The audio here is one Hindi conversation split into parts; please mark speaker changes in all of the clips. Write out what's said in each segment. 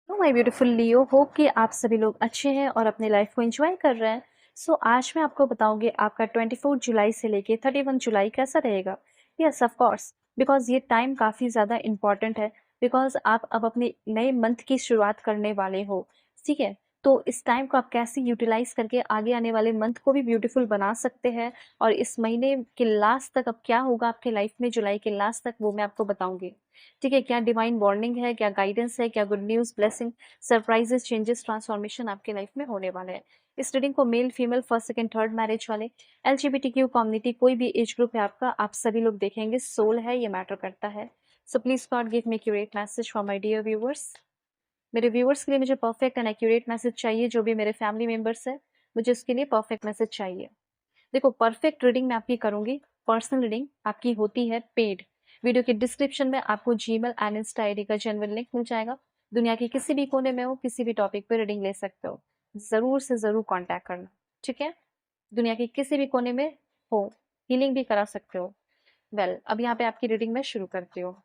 Speaker 1: तो माय ब्यूटीफुल लियो, होप कि आप सभी लोग अच्छे हैं और अपनी लाइफ को एंजॉय कर रहे हैं। आज मैं आपको बताऊंगी आपका 24 जुलाई से लेके 31 जुलाई कैसा रहेगा। यस ऑफ कोर्स, बिकॉज ये टाइम काफ़ी ज़्यादा इम्पॉर्टेंट है। बिकॉज आप अब अपने नए मंथ की शुरुआत करने वाले हो। ठीक है, तो इस टाइम को आप कैसे यूटिलाइज करके आगे आने वाले मंथ को भी ब्यूटीफुल बना सकते हैं। और इस महीने के लास्ट तक अब क्या होगा आपके लाइफ में, जुलाई के लास्ट तक, वो मैं आपको बताऊंगी। ठीक है, क्या डिवाइन वार्निंग है, क्या गाइडेंस है, क्या good news, blessing, surprises, changes, transformation आपके लाइफ में होने वाले हैं। इस रीडिंग को male, female, first, second, third marriage वाले, एलजीबीटीक्यू कम्युनिटी, कोई भी एज ग्रुप है आपका, आप सभी लोग देखेंगे। सोल है, ये मैटर करता है। So please god give me accurate message for my dear viewers. मेरे व्यूअर्स के लिए मुझे परफेक्ट एंड एक्यूरेट मैसेज चाहिए। जो भी मेरे फैमिली मेंबर्स है, मुझे उसके लिए परफेक्ट मैसेज चाहिए। देखो, परफेक्ट रीडिंग मैं आपकी करूंगी। पर्सनल रीडिंग आपकी होती है पेड। वीडियो के डिस्क्रिप्शन में आपको जीमेल एंड इंस्टा आईडी का जेन्युइन लिंक मिल जाएगा। दुनिया के किसी भी कोने में हो, किसी भी टॉपिक पे रीडिंग ले सकते हो। जरूर से जरूर कांटेक्ट करना। ठीक है, दुनिया के किसी भी कोने में हो, हीलिंग भी करा सकते हो। अब यहाँ पे आपकी रीडिंग में शुरू करती हूँ।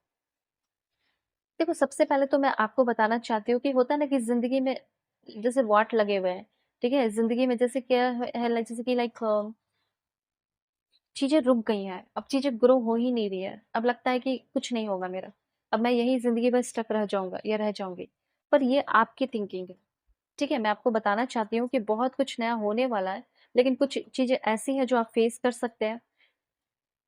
Speaker 1: देखो, सबसे पहले तो मैं आपको बताना चाहती हूँ कि होता है ना कि जिंदगी में जैसे वाट लगे हुए हैं। ठीक है, जिंदगी में जैसे क्या है, जैसे कि लाइक चीजें रुक गई हैं, अब चीजें ग्रो हो ही नहीं रही है। अब लगता है कि कुछ नहीं होगा मेरा, अब मैं यही जिंदगी भर स्टक रह जाऊंगा या रह जाऊंगी। पर ये आपकी थिंकिंग है। ठीक है, मैं आपको बताना चाहती हूँ कि बहुत कुछ नया होने वाला है, लेकिन कुछ चीजें ऐसी हैं जो आप फेस कर सकते हैं।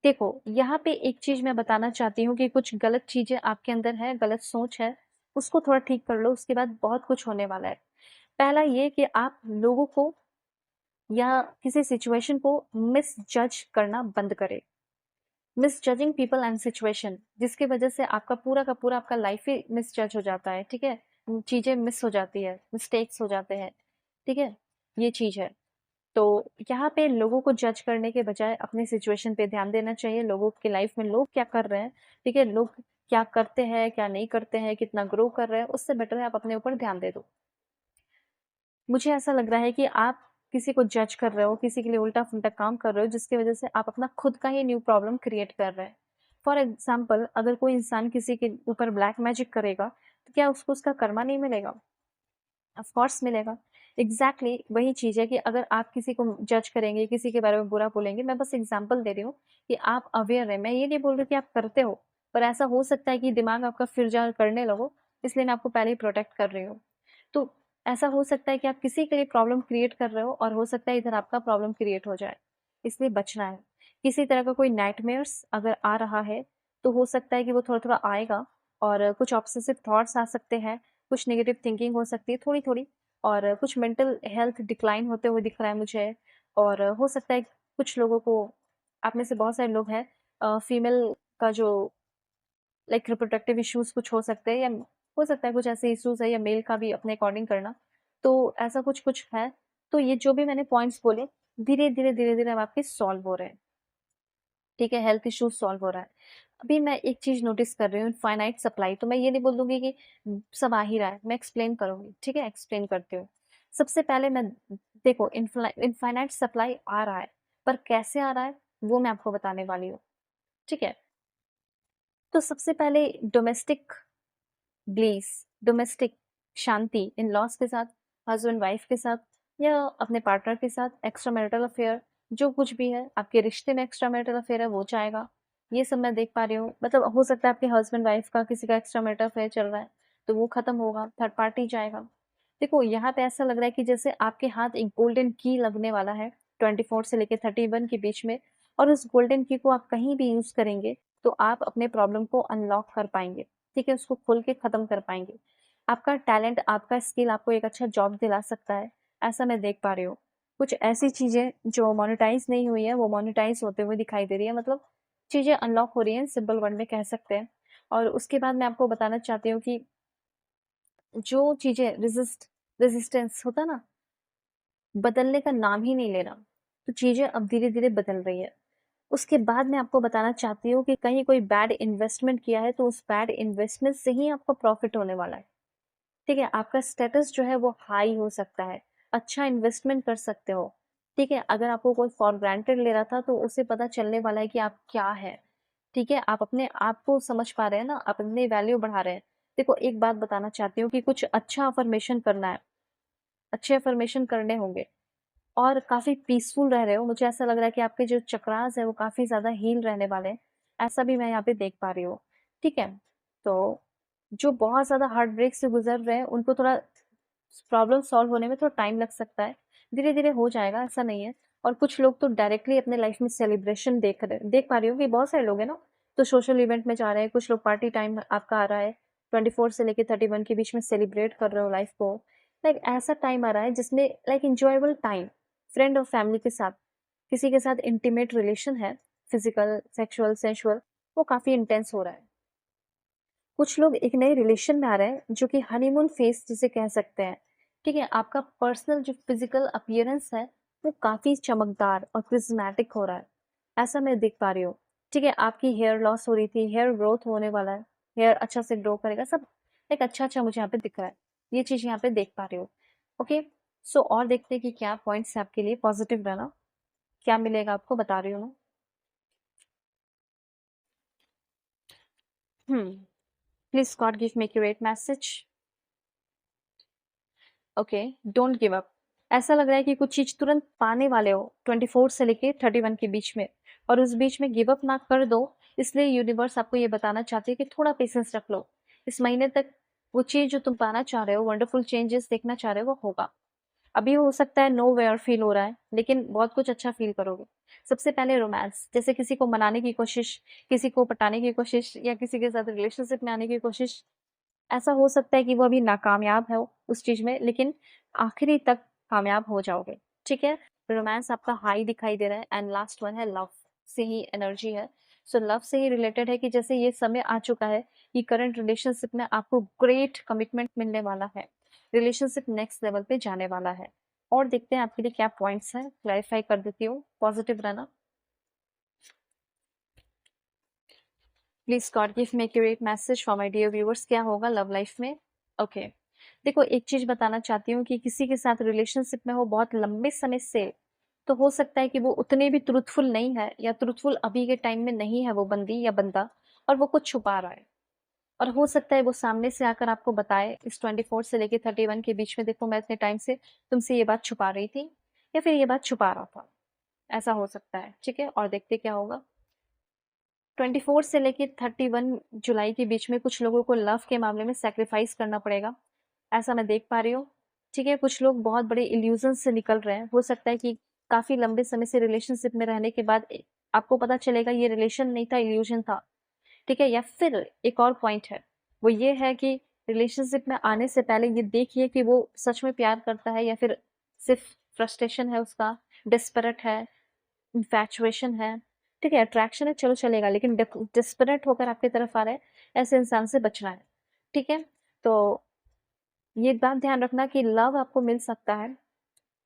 Speaker 1: देखो, यहाँ पे एक चीज मैं बताना चाहती हूँ कि कुछ गलत चीजें आपके अंदर है, गलत सोच है, उसको थोड़ा ठीक कर लो, उसके बाद बहुत कुछ होने वाला है। पहला ये कि आप लोगों को या किसी सिचुएशन को मिस जज करना बंद करें। मिसजजिंग पीपल एंड सिचुएशन, जिसकी वजह से आपका पूरा का पूरा आपका लाइफ ही मिसजज हो जाता है। ठीक है, चीजें मिस हो जाती है, मिस्टेक्स हो जाते हैं। ठीक है, ये चीज है। तो यहाँ पे लोगों को जज करने के बजाय अपने सिचुएशन पे ध्यान देना चाहिए। लोगों की लाइफ में लोग क्या कर रहे हैं, ठीक है, लोग क्या करते हैं, क्या नहीं करते हैं, कितना ग्रो कर रहे हैं, उससे बेटर है आप अपने ऊपर ध्यान दे दो। मुझे ऐसा लग रहा है कि आप किसी को जज कर रहे हो, किसी के लिए उल्टा-फुल्टा काम कर रहे हो, जिसकी वजह से आप अपना खुद का ही न्यू प्रॉब्लम क्रिएट कर रहे हैं। फॉर एग्ज़ाम्पल, अगर कोई इंसान किसी के ऊपर ब्लैक मैजिक करेगा, तो क्या उसको उसका कर्मा नहीं मिलेगा? ऑफ कोर्स मिलेगा। एग्ज़ैक्टली वही चीज़ है कि अगर आप किसी को जज करेंगे, किसी के बारे में बुरा बोलेंगे, मैं बस एग्ज़ाम्पल दे रही हूँ कि आप अवेयर रहें। मैं ये नहीं बोल रही कि आप करते हो, पर ऐसा हो सकता है कि दिमाग आपका फिर जा करने लगो, इसलिए मैं आपको पहले ही प्रोटेक्ट कर रही हूँ। तो ऐसा हो सकता है कि आप किसी के लिए प्रॉब्लम क्रिएट कर रहे हो और हो सकता है इधर आपका प्रॉब्लम क्रिएट हो जाए, इसलिए बचना है। किसी तरह का कोई नाइटमेयर्स अगर आ रहा है, तो हो सकता है कि वो थोड़ा-थोड़ा आएगा और कुछ ऑब्सेसिव थॉट्स आ सकते हैं, कुछ नेगेटिव थिंकिंग हो सकती है थोड़ी-थोड़ी, और कुछ मेंटल हेल्थ डिक्लाइन होते हुए दिख रहा है मुझे। और हो सकता है कुछ लोगों को, आप में से बहुत सारे लोग हैं, फीमेल का जो लाइक रिप्रोडक्टिव इश्यूज़ कुछ हो सकते हैं, या हो सकता है कुछ ऐसे इश्यूज़ है, या मेल का भी अपने अकॉर्डिंग करना। तो ऐसा कुछ-कुछ है। तो ये जो भी मैंने पॉइंट्स बोले, धीरे-धीरे, धीरे-धीरे अब आपके सॉल्व हो रहे हैं। ठीक है, हेल्थ इश्यूज़ सॉल्व हो रहा है। अभी मैं एक चीज़ नोटिस कर रही हूँ, इनफाइनाइट सप्लाई, तो मैं ये नहीं बोल दूँगी कि सब आ ही रहा है, मैं एक्सप्लेन करूँगी। ठीक है, एक्सप्लेन करती हूँ। सबसे पहले मैं, देखो, इनफाइनाइट सप्लाई आ रहा है, पर कैसे आ रहा है, वो मैं आपको बताने वाली हूँ। ठीक है? तो सबसे पहले डोमेस्टिक ब्लीस, डोमेस्टिक शांति, इन-लॉज़ के साथ, हस्बैंड-वाइफ के साथ, या अपने पार्टनर के साथ, एक्स्ट्रा मैरिटल अफेयर, जो कुछ भी है, आपके रिश्ते में एक्स्ट्रा मैरिटल अफेयर है, वो जाएगा। ये सब मैं देख पा रही हूँ। मतलब हो सकता है आपके हस्बैंड-वाइफ का किसी का एक्स्ट्रा मैरिटल अफेयर चल रहा है, तो वो खत्म होगा, थर्ड पार्टी जाएगा। देखो, यहाँ पे ऐसा लग रहा है कि जैसे आपके हाथ एक गोल्डन की लगने वाला है, 24 से लेके 31 के बीच में, और उस गोल्डन की को आप कहीं भी यूज़ करेंगे, तो आप अपने प्रॉब्लम को अनलॉक कर पाएँगे। ठीक है, उसको खोल के खत्म कर पाएँगे। आपका टैलेंट, आपका स्किल आपको एक अच्छा जॉब दिला सकता है, ऐसा मैं देख पा रही हूँ। कुछ ऐसी चीज़ें जो मोनेटाइज़ नहीं हुई है, वो मोनेटाइज़ होते हुए दिखाई दे रही है, मतलब चीज़ें अनलॉक हो रही हैं, सिंपल वर्ड में कह सकते हैं। और उसके बाद मैं आपको बताना चाहती हूँ कि जो चीज़ें रेजिस्टेंस होता है ना, बदलने का नाम ही नहीं ले रहा, तो चीज़ें अब धीरे-धीरे बदल रही है। उसके बाद मैं आपको बताना चाहती हूँ कि कहीं कोई बैड इन्वेस्टमेंट किया है, तो उस बैड इन्वेस्टमेंट से ही आपको प्रॉफ़िट होने वाला है। ठीक है, आपका स्टेटस जो है वो हाई हो सकता है, अच्छा इन्वेस्टमेंट कर सकते हो। ठीक है, अगर आपको कोई फॉर ग्रांटेड ले रहा था, तो उसे पता चलने वाला है कि आप क्या हैं। ठीक है, आप अपने आप को समझ पा रहे हैं ना, आप अपनी वैल्यू बढ़ा रहे हैं। देखो एक बात बताना चाहती हूँ कि कुछ अच्छा अफर्मेशन करना है, अच्छे अफर्मेशन करने होंगे और काफ़ी पीसफुल रह रहे हो। मुझे ऐसा लग रहा है कि आपके जो चक्रास है वो काफ़ी ज़्यादा हील रहने वाले हैं, ऐसा भी मैं यहाँ पे देख पा रही हूँ। ठीक है? तो जो बहुत ज़्यादा हार्ट ब्रेक से गुज़र रहे हैं उनको थोड़ा प्रॉब्लम सॉल्व होने में थोड़ा टाइम लग सकता है। धीरे-धीरे हो जाएगा, ऐसा नहीं है। और कुछ लोग तो डायरेक्टली अपने लाइफ में सेलिब्रेशन देख पा रही हूँ कि बहुत सारे लोग हैं ना, तो सोशल इवेंट में जा रहे हैं, कुछ लोग पार्टी टाइम आपका आ रहा है, 24 से लेके 31 के बीच में सेलिब्रेट कर रहे हो लाइफ को। लाइक ऐसा टाइम आ रहा है जिसमें लाइक एन्जॉयबल टाइम, फ्रेंड और फैमिली के साथ, किसी के साथ इंटीमेट रिलेशन है, फिज़िकल, सेक्सुअल, सेंसुअल, वो काफ़ी इंटेंस हो रहा है। कुछ लोग एक नए रिलेशन में आ रहे हैं जो कि हनीमून फेज जिसे कह सकते हैं। ठीक है, आपका पर्सनल जो फिजिकल अपीयरेंस है वो काफी चमकदार और क्रिस्मेटिक हो रहा है, ऐसा मैं देख पा रही हूँ। ठीक है, आपकी हेयर लॉस हो रही थी, हेयर ग्रोथ होने वाला है, हेयर अच्छा से ग्रो करेगा, सब एक अच्छा अच्छा मुझे यहाँ पे दिख रहा है, ये चीज यहाँ पे देख पा रही हूँ। ओके, सो और देखते हैं कि क्या पॉइंट्स है आपके लिए। पॉजिटिव रहना, क्या मिलेगा आपको बता रही हूँ मैं। Please god give me accurate message. Okay, don't give up. ऐसा लग रहा है कि कुछ चीज तुरंत पाने वाले हो 24 से लेके 31 के बीच में, और उस बीच में गिव अप ना कर दो। इसलिए यूनिवर्स आपको ये बताना चाहती है कि थोड़ा पेशेंस रख लो। इस महीने तक वो चीज जो तुम पाना चाह रहे हो, वंडरफुल चेंजेस देखना चाह रहे हो, वो होगा। अभी हो सकता है नो वेयर फील हो रहा है, लेकिन बहुत कुछ अच्छा फील करोगे। सबसे पहले रोमांस, जैसे किसी को मनाने की कोशिश, किसी को पटाने की कोशिश, या किसी के साथ रिलेशनशिप में आने की कोशिश। ऐसा हो सकता है कि वो अभी नाकामयाब है उस चीज में, लेकिन आखिरी तक कामयाब हो जाओगे। ठीक है, रोमांस आपका हाई दिखाई दे रहा है। एंड लास्ट वन है लव, से ही एनर्जी है। सो लव से ही रिलेटेड है कि जैसे ये समय आ चुका है कि करंट रिलेशनशिप में आपको ग्रेट कमिटमेंट मिलने वाला है, रिलेशनशिप नेक्स्ट लेवल पे जाने वाला है। और देखते हैं आपके लिए क्या पॉइंट्स हैं, क्लैरिफाई कर देती हूँ। पॉजिटिव रहना please. God give me accurate message for my dear viewers, क्या होगा लव लाइफ में। ओके, देखो एक चीज बताना चाहती हूँ कि किसी के साथ रिलेशनशिप में हो बहुत लंबे समय से, तो हो सकता है कि वो उतने भी ट्रूथफुल नहीं है, या ट्रूथफुल अभी के टाइम में नहीं है वो बंदी या बंदा, और वो कुछ छुपा रहा है। और हो सकता है वो सामने से आकर आपको बताए इस 24 से लेके 31 के बीच में, देखो मैं इतने टाइम से तुमसे ये बात छुपा रही थी, या फिर ये बात छुपा रहा था। ऐसा हो सकता है। ठीक है, और देखते क्या होगा। 24 से लेके 31 जुलाई के बीच में कुछ लोगों को लव के मामले में सैक्रिफाइस करना पड़ेगा, ऐसा मैं देख पा रही हूँ। ठीक है, कुछ लोग बहुत बड़े इल्यूजन से निकल रहे हैं। हो सकता है कि काफी लंबे समय से रिलेशनशिप में रहने के बाद आपको पता चलेगा ये रिलेशन नहीं था, इल्यूजन था। ठीक है, या फिर एक और पॉइंट है, वो ये है कि रिलेशनशिप में आने से पहले ये देखिए कि वो सच में प्यार करता है या फिर सिर्फ फ्रस्ट्रेशन है उसका, डिस्परेट है, इन्फैचुएशन है। ठीक है, अट्रैक्शन है, चलो चलेगा, लेकिन डिस्परेट होकर आपकी तरफ आ रहा है, ऐसे इंसान से बचना है। ठीक है, तो ये बात ध्यान रखना कि लव आपको मिल सकता है।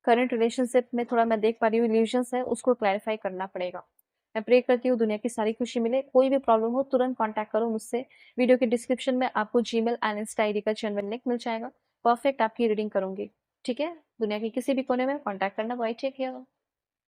Speaker 1: करंट रिलेशनशिप में थोड़ा मैं देख पा रही हूँ इल्यूजन्स है, उसको क्लैरिफाई करना पड़ेगा। मैं प्रे करती हूँ दुनिया की सारी खुशी मिले। कोई भी प्रॉब्लम हो तुरंत कॉन्टैक्ट करो मुझसे। वीडियो के डिस्क्रिप्शन में आपको जीमेल एंड इंस्टा आईडी का जेन्युइन लिंक मिल जाएगा। परफेक्ट आपकी रीडिंग करूंगी। ठीक है, दुनिया के किसी भी कोने में कॉन्टैक्ट करना। Bye, take care.